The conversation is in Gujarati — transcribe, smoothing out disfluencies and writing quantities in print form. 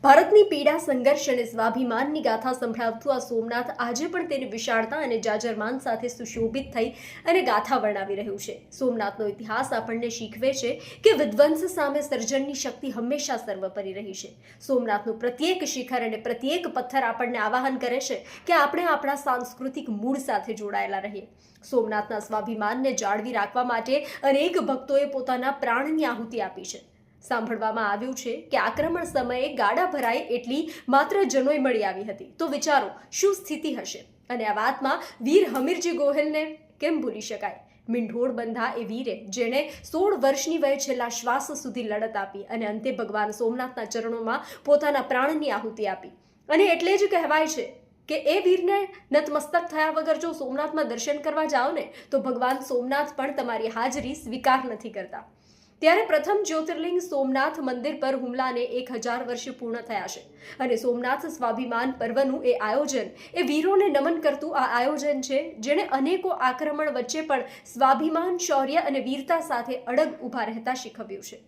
ભારતની પીડા, સંઘર્ષ અને સ્વાભિમાનની ગાથા સંભળાવતું આ સોમનાથ આજે પણ તેની વિશાળતા અને જાજરમાન સાથે સુશોભિત થઈ અને ગાથા વર્ણવી રહ્યું છે. સોમનાથનો ઇતિહાસ આપણને શીખવે છે કે વિધ્વંસ સામે સર્જનની શક્તિ હંમેશા સર્વોપરી રહી છે. સોમનાથનું પ્રત્યેક શિખર અને પ્રત્યેક પથ્થર આપણને આવાહન કરે છે કે આપણે આપણા સાંસ્કૃતિક મૂળ સાથે જોડાયેલા રહીએ. સોમનાથના સ્વાભિમાનને જાળવી રાખવા માટે અનેક ભક્તોએ પોતાના પ્રાણની આહુતિ આપી છે. સાંભળવામાં આવ્યું છે કે આક્રમણ સમયે ગાડા ભરાય એટલી માત્ર જનોઈ મળી આવી હતી. તો વિચારો શું સ્થિતિ હશે. અને આ વાતમાં વીર હમીરજી ગોહિલને કેમ ભૂલી શકાય. મીંઢોળ બંધા એ વીરે જેણે 16 વર્ષની વયે છેલ્લા શ્વાસ સુધી લડત આપી અને અંતે ભગવાન સોમનાથના ચરણોમાં પોતાના પ્રાણની આહુતિ આપી. અને એટલે જ કહેવાય છે કે એ વીરને નતમસ્તક થયા વગર જો સોમનાથમાં દર્શન કરવા જાઓ ને તો ભગવાન સોમનાથ પણ તમારી હાજરી સ્વીકાર નથી કરતા. ત્યારે પ્રથમ જ્યોતિર્લિંગ સોમનાથ મંદિર પર હુમલાને 1000 વર્ષ પૂર્ણ થયા છે અને સોમનાથ સ્વાભિમાન પર્વનું એ આયોજન એ વીરોને નમન કરતું આ આયોજન છે જેણે અનેકો આક્રમણ વચ્ચે પણ સ્વાભિમાન, શૌર્ય અને વીરતા સાથે અડગ ઊભા રહેતા શીખવ્યું છે.